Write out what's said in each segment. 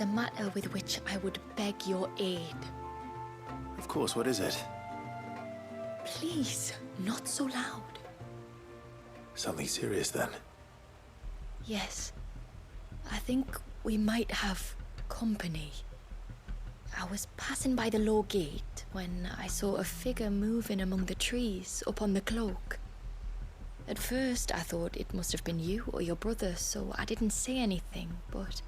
is a matter with which I would beg your aid. Of course, what is it? Please, not so loud. Something serious then? Yes. I think we might have company. I was passing by the low gate when I saw a figure moving among the trees up on the cloak. At first, I thought it must have been you or your brother, so I didn't say anything, but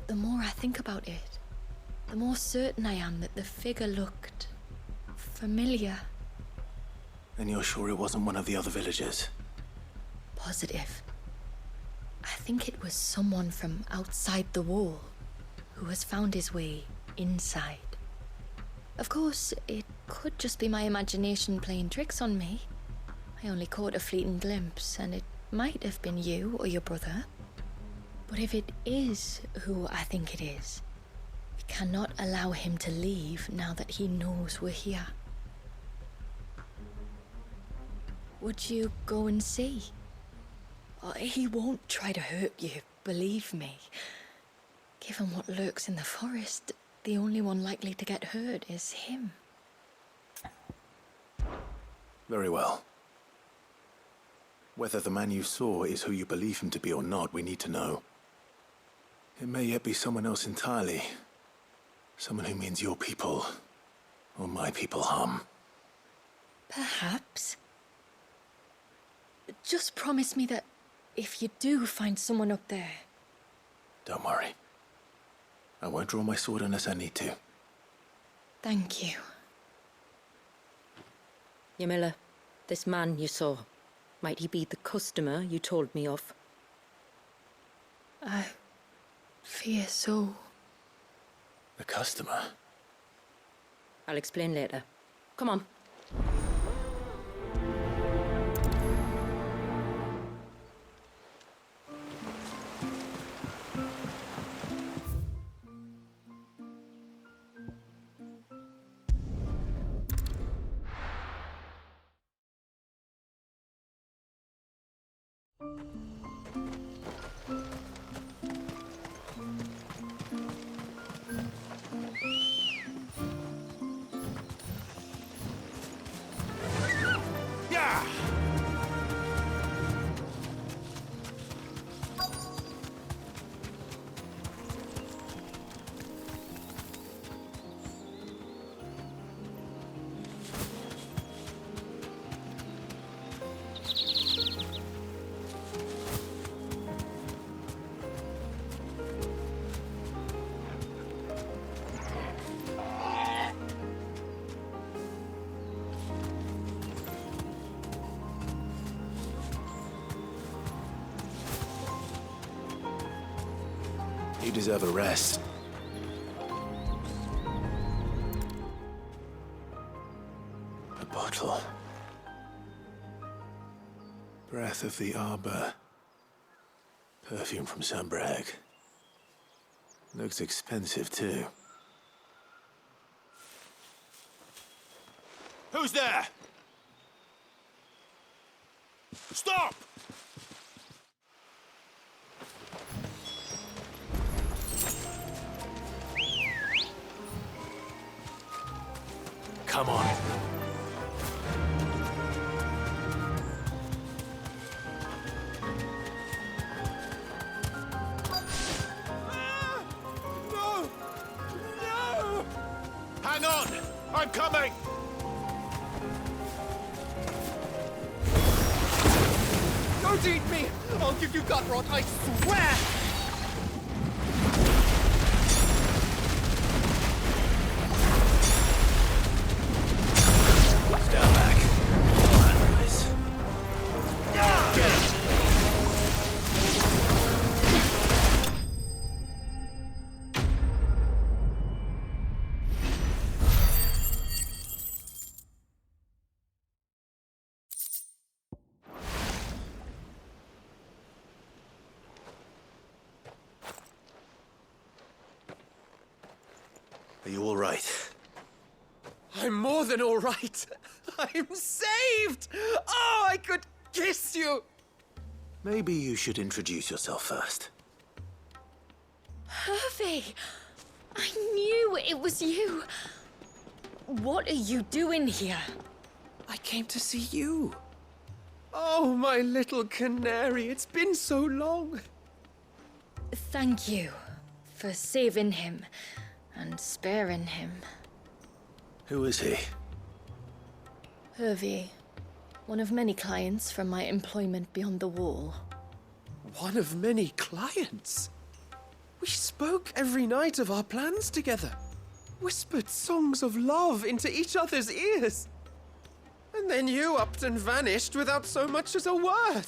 the more I think about it, the more certain I am that the figure looked familiar. And you're sure it wasn't one of the other villagers? Positive. I think it was someone from outside the wall who has found his way inside. Of course, it could just be my imagination playing tricks on me. I only caught a fleeting glimpse, and it might have been you or your brother. But if it is who I think it is, we cannot allow him to leave now that he knows we're here. Would you go and see? He won't try to hurt you, believe me. Given what lurks in the forest, the only one likely to get hurt is him. Very well. Whether the man you saw is who you believe him to be or not, we need to know. It may yet be someone else entirely. Someone who means your people, or my people, harm. Perhaps. Just promise me that if you do find someone up there... Don't worry. I won't draw my sword unless I need to. Thank you. Yamila, this man you saw, might he be the customer you told me of? I fear so. The customer? I'll explain later. Come on. You deserve a rest. A bottle. Breath of the arbor. Perfume from Sunbrag. Looks expensive, too. Who's there? Stop! Come on. No! No! Hang on! I'm coming! Don't eat me! I'll give you gut rot, I swear! Stand back. Nice. Get it. Are you all right? I'm more than all right. I'm saved! Oh, I could kiss you! Maybe you should introduce yourself first. Hervey! I knew it was you. What are you doing here? I came to see you. Oh, my little canary, it's been so long. Thank you for saving him and sparing him. Who is he? Hervey, one of many clients from my employment beyond the wall. One of many clients? We spoke every night of our plans together. Whispered songs of love into each other's ears. And then you upped and vanished without so much as a word.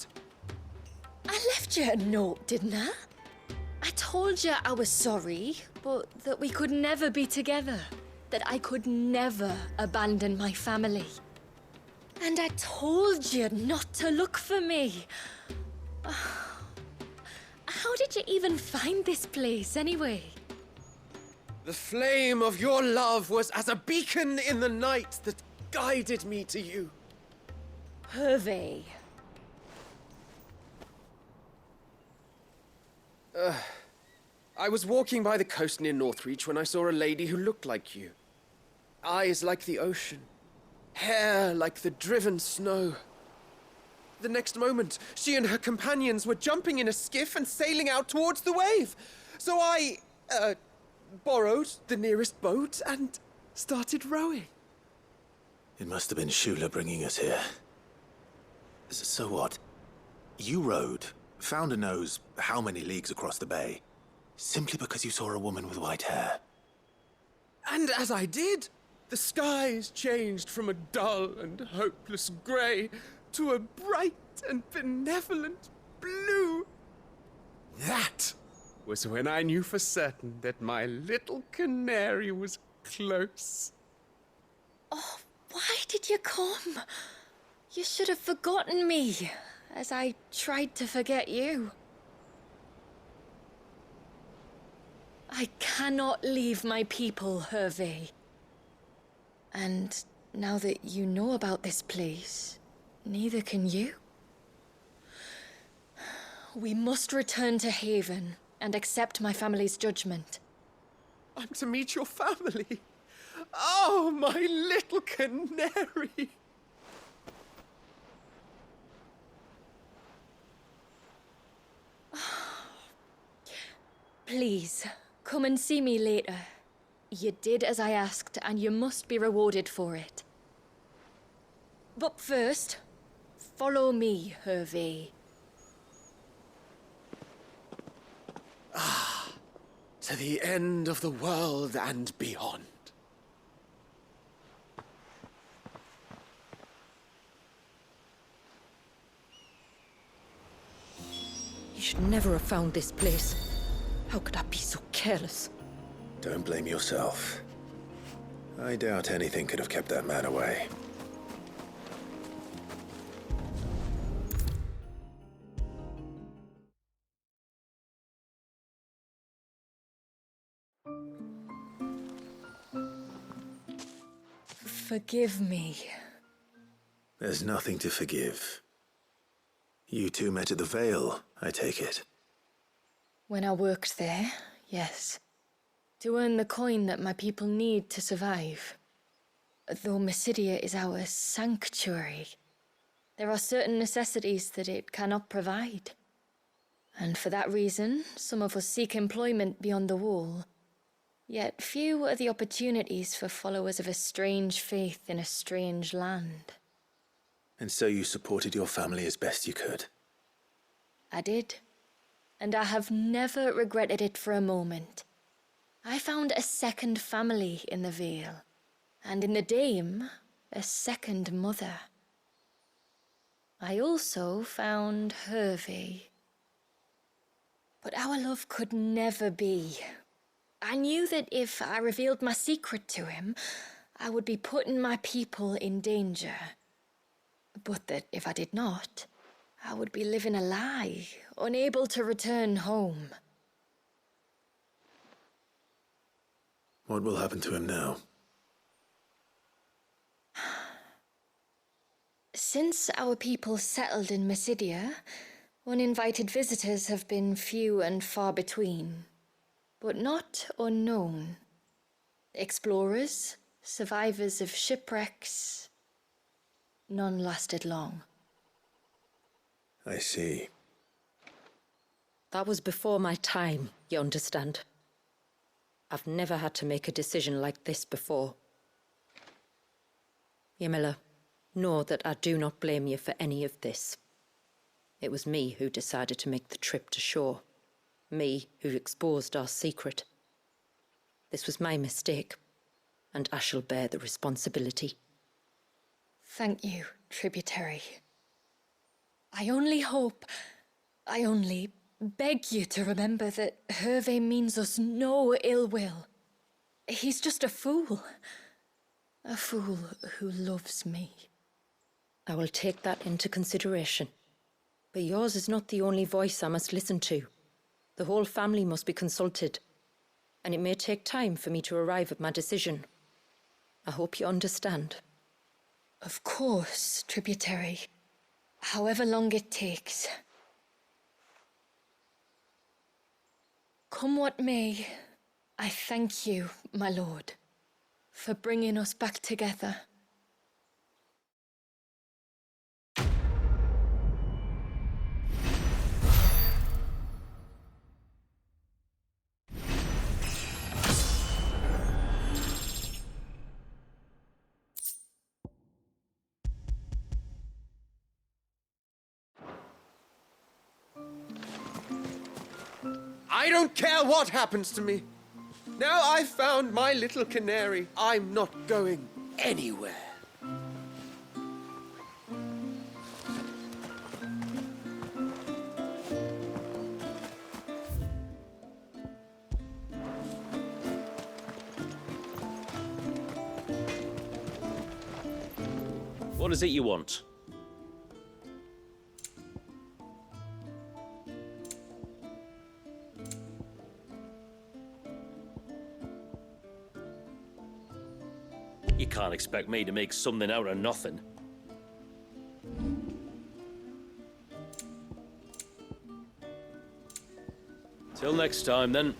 I left you a note, didn't I? I told you I was sorry, but that we could never be together. That I could never abandon my family. And I told you not to look for me. How did you even find this place, anyway? The flame of your love was as a beacon in the night that guided me to you. Hervey. I was walking by the coast near Northreach when I saw a lady who looked like you. Eyes like the ocean. Hair like the driven snow. The next moment, she and her companions were jumping in a skiff and sailing out towards the wave. So I, borrowed the nearest boat and started rowing. It must have been Shula bringing us here. So what? You rowed, founder knows how many leagues across the bay, simply because you saw a woman with white hair. And as I did, the skies changed from a dull and hopeless grey to a bright and benevolent blue. That was when I knew for certain that my little canary was close. Oh, why did you come? You should have forgotten me, as I tried to forget you. I cannot leave my people, Hervey. And now that you know about this place, neither can you. We must return to Haven and accept my family's judgment. I'm to meet your family. Oh, my little canary. Please, come and see me later. You did as I asked, and you must be rewarded for it. But first, follow me, Hervey. To the end of the world and beyond. He should never have found this place. How could I be so careless? Don't blame yourself. I doubt anything could have kept that man away. Forgive me. There's nothing to forgive. You two met at the Vale, I take it. When I worked there, yes. To earn the coin that my people need to survive. Though Mysidia is our sanctuary, there are certain necessities that it cannot provide. And for that reason, some of us seek employment beyond the wall. Yet few are the opportunities for followers of a strange faith in a strange land. And so you supported your family as best you could? I did. And I have never regretted it for a moment. I found a second family in the Vale, and in the Dame, a second mother. I also found Hervey. But our love could never be. I knew that if I revealed my secret to him, I would be putting my people in danger. But that if I did not, I would be living a lie, unable to return home. What will happen to him now? Since our people settled in Mysidia, Uninvited visitors have been few and far between, but not unknown. Explorers, survivors of shipwrecks, none lasted long. I see. That was before my time, you understand? I've never had to make a decision like this before. Yamila, know that I do not blame you for any of this. It was me who decided to make the trip to shore. Me who exposed our secret. This was my mistake, and I shall bear the responsibility. Thank you, tributary. I only beg you to remember that Hervé means us no ill will. He's just a fool. A fool who loves me. I will take that into consideration. But yours is not the only voice I must listen to. The whole family must be consulted, and it may take time for me to arrive at my decision. I hope you understand. Of course, tributary. However long it takes. Come what may, I thank you, my lord, for bringing us back together. I don't care what happens to me. Now I've found my little canary, I'm not going anywhere. What is it you want? You can't expect me to make something out of nothing. Till next time, then.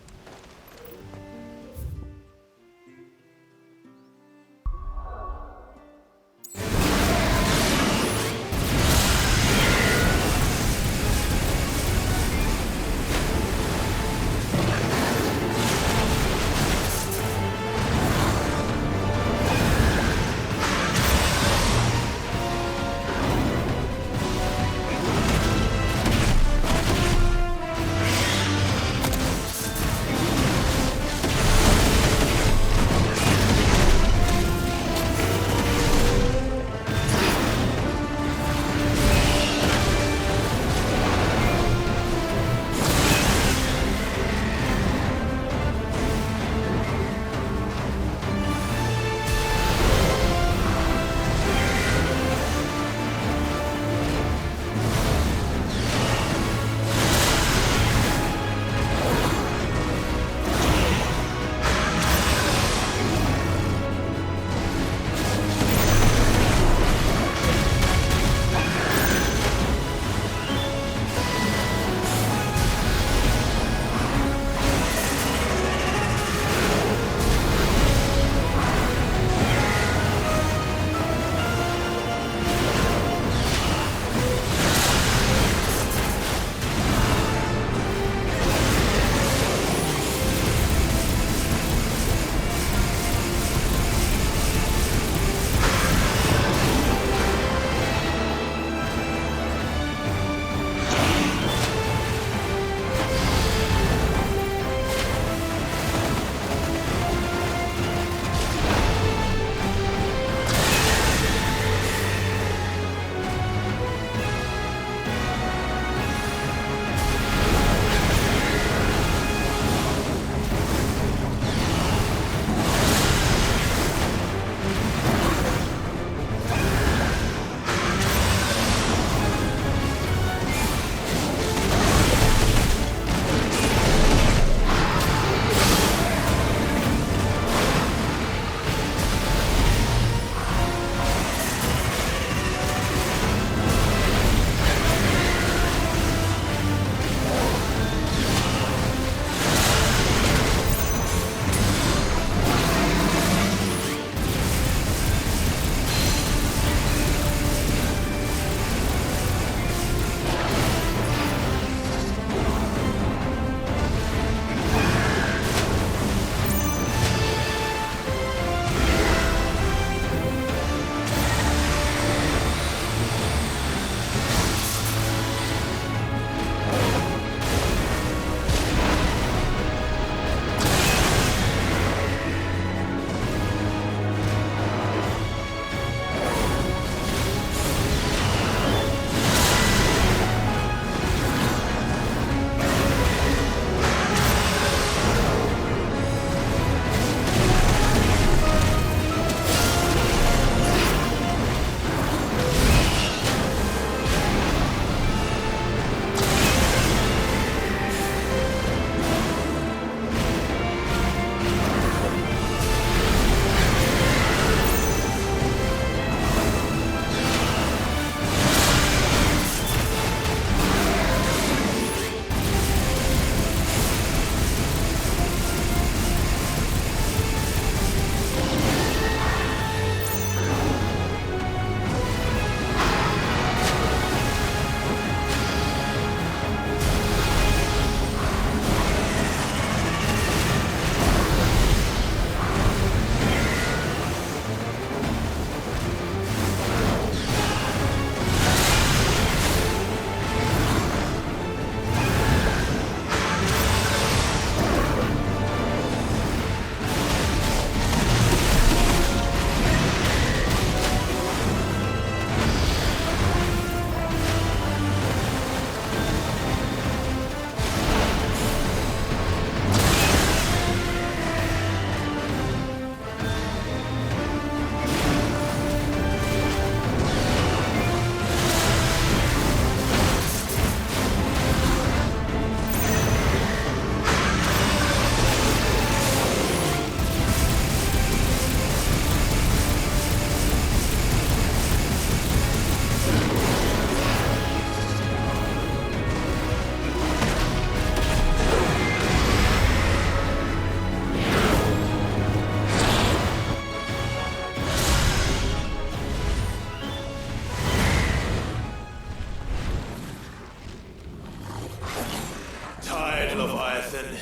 11.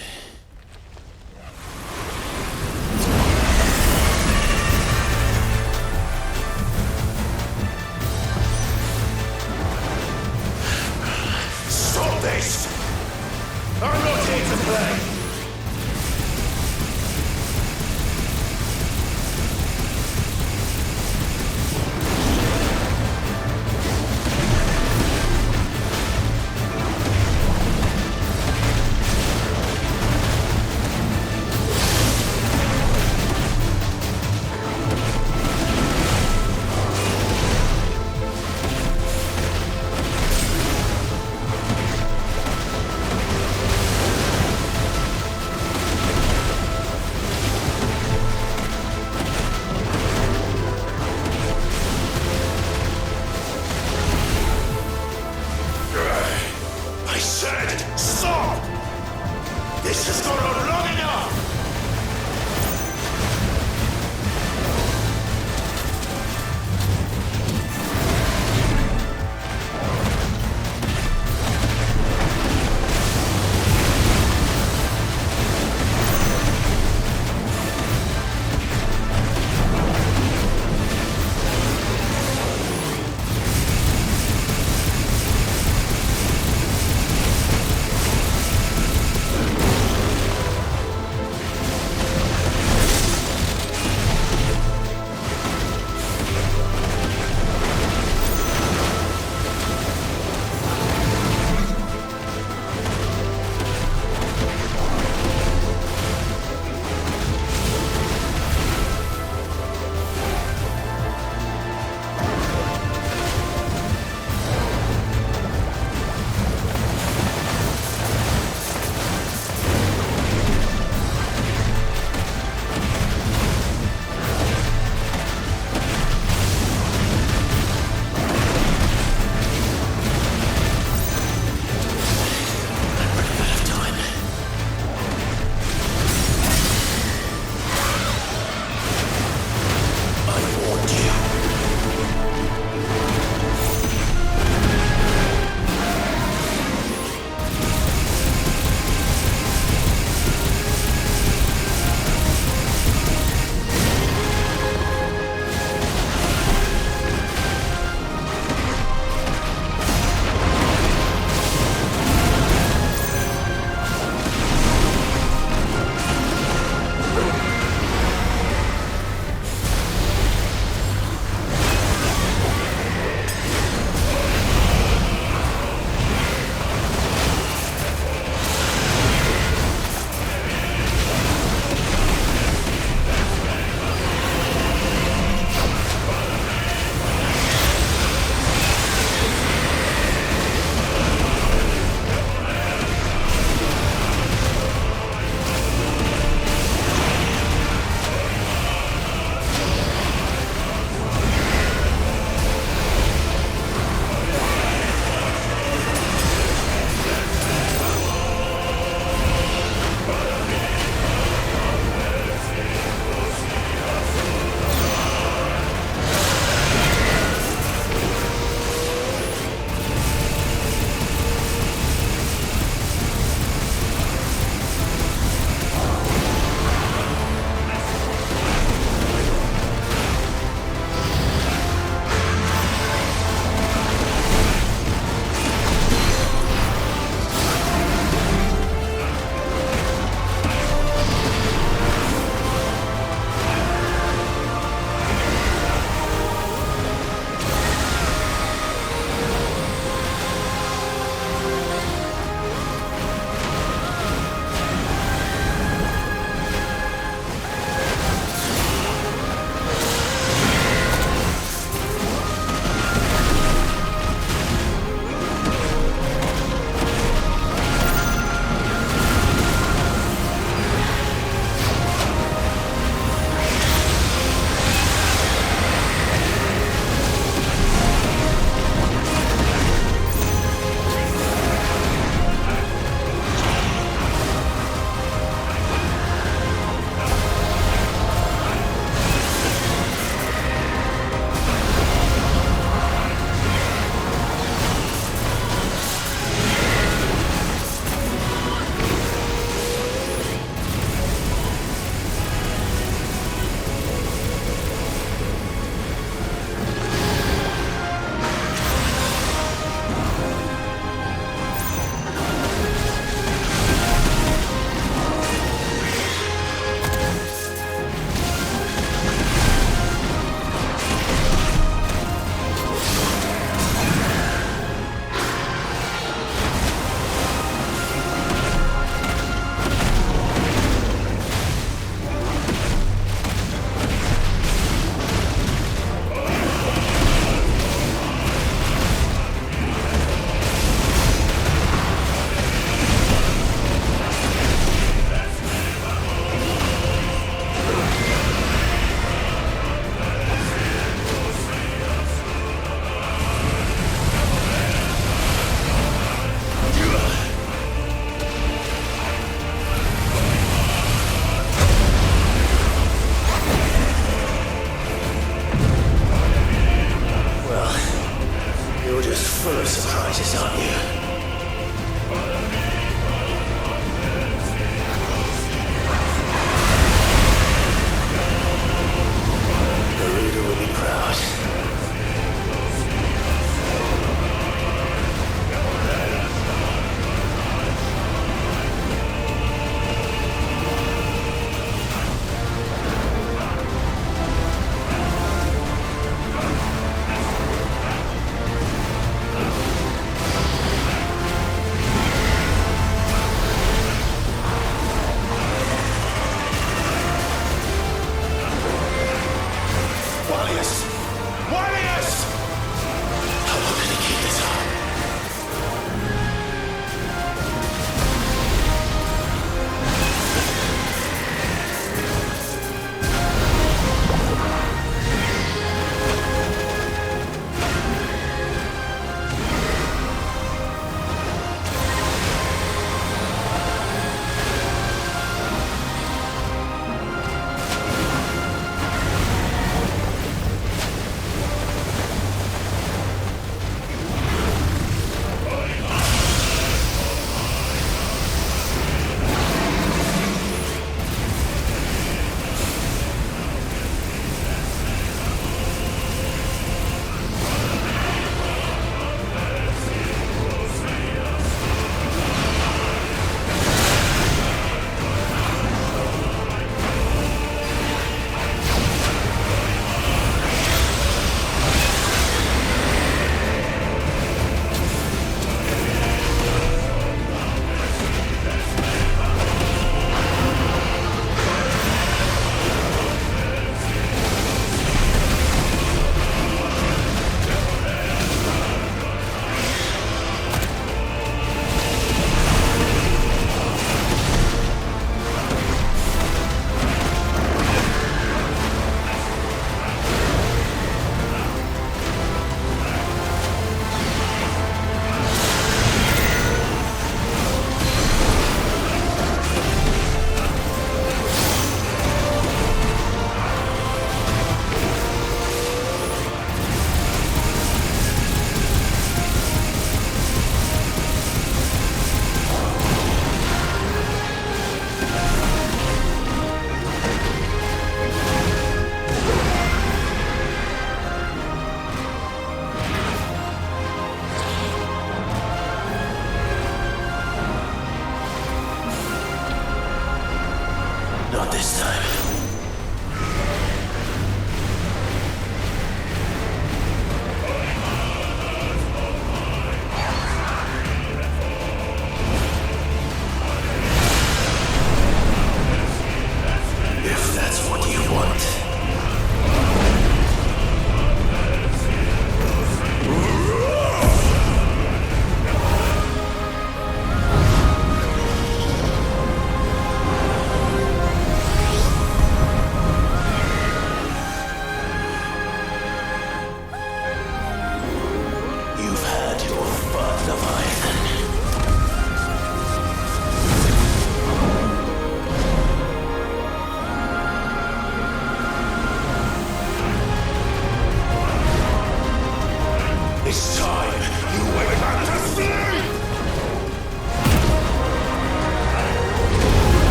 Stop this! I'm not here to play!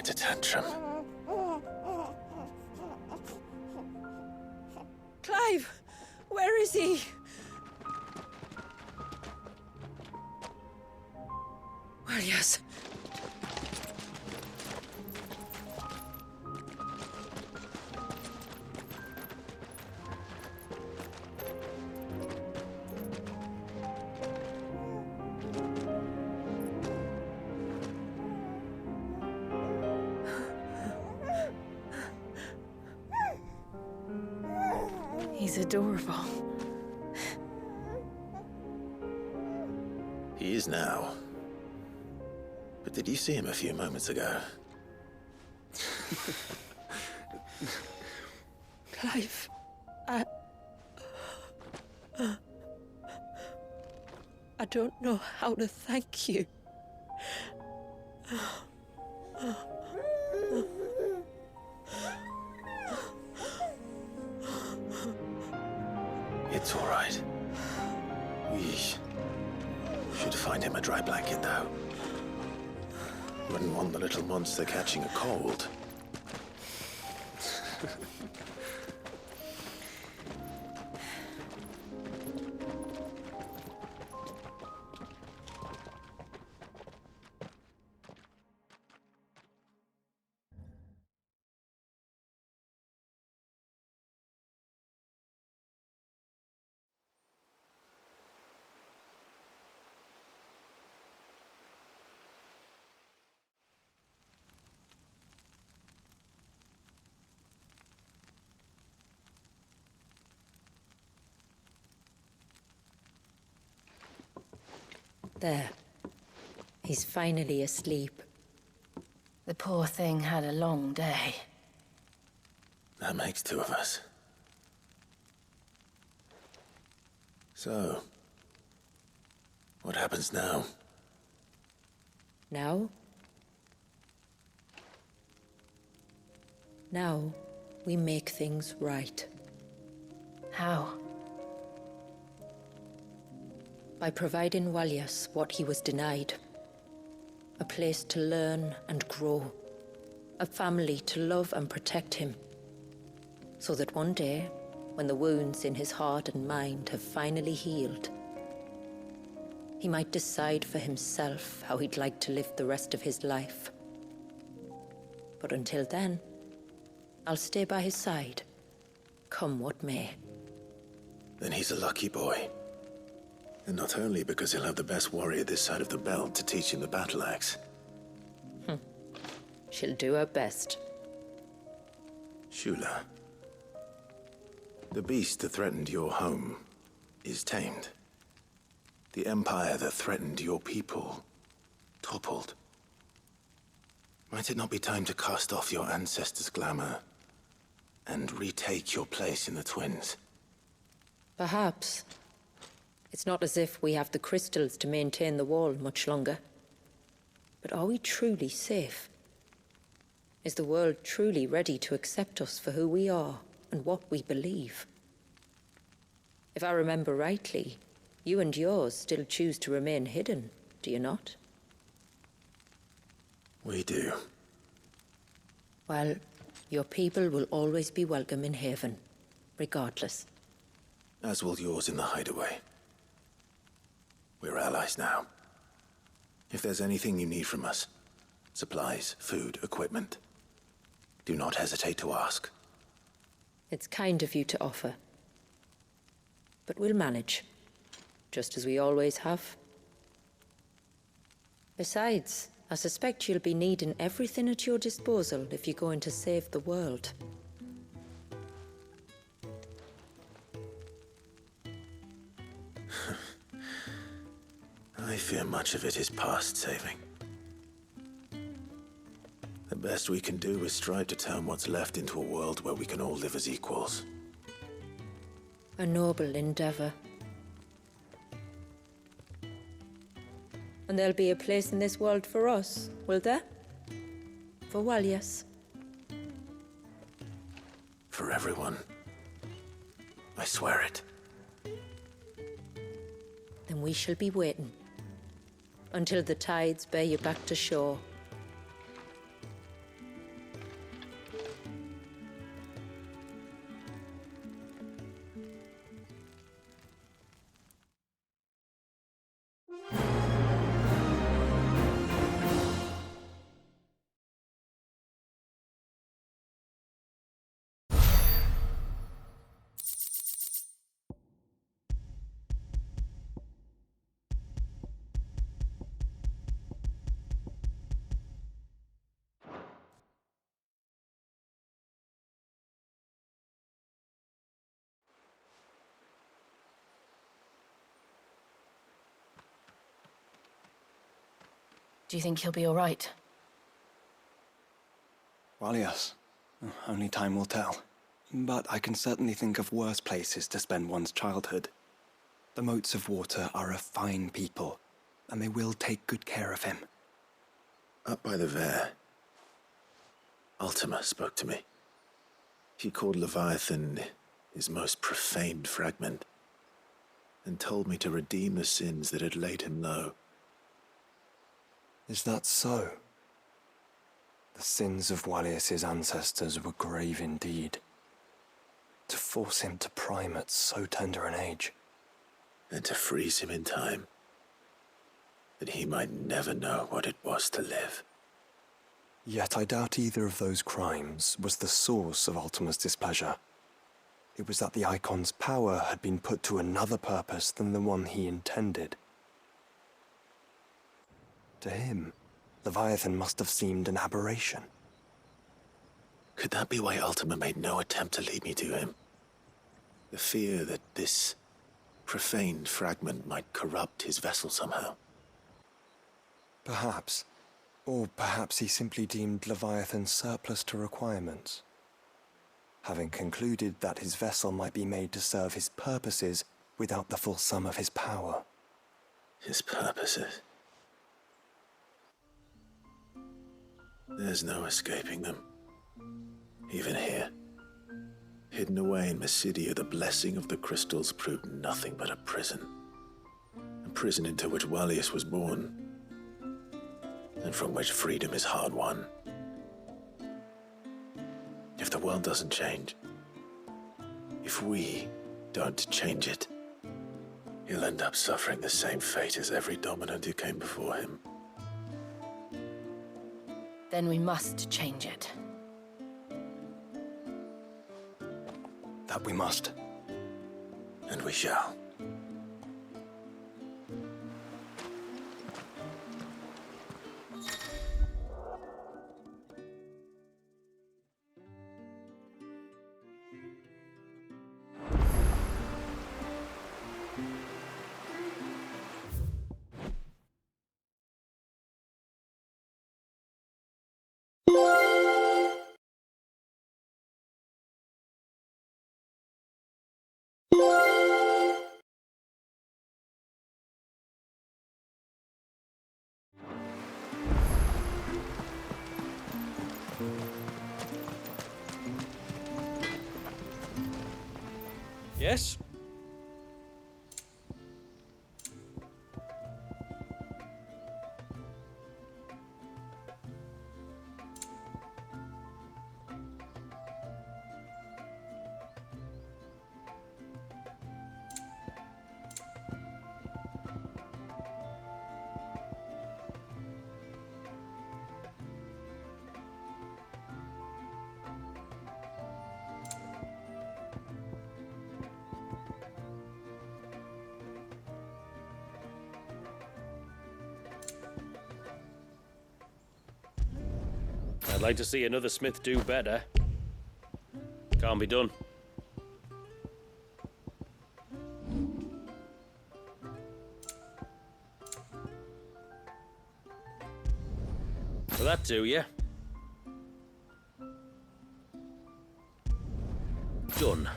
quite a tantrum. Clive! Where is he? Well, yes. He's adorable. He is now. But did you see him a few moments ago? Clive, I don't know how to thank you. It's all right. We should find him a dry blanket, though. Wouldn't want the little monster catching a cold. There. He's finally asleep. The poor thing had a long day. That makes two of us. So, what happens now? Now? Now, we make things right. How? By providing Walyas what he was denied. A place to learn and grow. A family to love and protect him. So that one day, when the wounds in his heart and mind have finally healed, he might decide for himself how he'd like to live the rest of his life. But until then, I'll stay by his side, come what may. Then he's a lucky boy. And not only because he'll have the best warrior this side of the belt to teach him the battle axe. She'll do her best. Shula. The beast that threatened your home is tamed. The empire that threatened your people toppled. Might it not be time to cast off your ancestors' glamour and retake your place in the Twins? Perhaps. It's not as if we have the crystals to maintain the wall much longer. But are we truly safe? Is the world truly ready to accept us for who we are and what we believe? If I remember rightly, you and yours still choose to remain hidden, do you not? We do. Well, your people will always be welcome in Haven, regardless. As will yours in the hideaway. We're allies now. If there's anything you need from us, supplies, food, equipment, do not hesitate to ask. It's kind of you to offer. But we'll manage, just as we always have. Besides, I suspect you'll be needing everything at your disposal if you're going to save the world. I fear much of it is past saving. The best we can do is strive to turn what's left into a world where we can all live as equals. A noble endeavor. And there'll be a place in this world for us, will there? For Walyas. For everyone. I swear it. Then we shall be waiting. Until the tides bear you back to shore. Do you think he'll be all right? Well, yes. Only time will tell. But I can certainly think of worse places to spend one's childhood. The Moats of Water are a fine people, and they will take good care of him. Up by the Vare, Ultima spoke to me. He called Leviathan his most profaned fragment, and told me to redeem the sins that had laid him low. Is that so? The sins of Walius's ancestors were grave indeed. To force him to prime at so tender an age. And to freeze him in time, that he might never know what it was to live. Yet I doubt either of those crimes was the source of Ultima's displeasure. It was that the Icon's power had been put to another purpose than the one he intended. To him, Leviathan must have seemed an aberration. Could that be why Ultima made no attempt to lead me to him? The fear that this profaned fragment might corrupt his vessel somehow. Perhaps. Or perhaps he simply deemed Leviathan surplus to requirements. Having concluded that his vessel might be made to serve his purposes without the full sum of his power. His purposes. There's no escaping them. Even here. Hidden away in Mysidia, the blessing of the crystals proved nothing but a prison. A prison into which Walius was born, and from which freedom is hard won. If the world doesn't change, if we don't change it, he'll end up suffering the same fate as every dominant who came before him. Then we must change it. That we must. And we shall. Yes? I'd like to see another smith do better. Can't be done. Will that do, yeah? Done.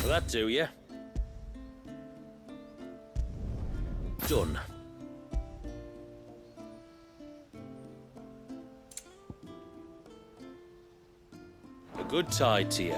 Will that do, yeah? Done. A good tide to you.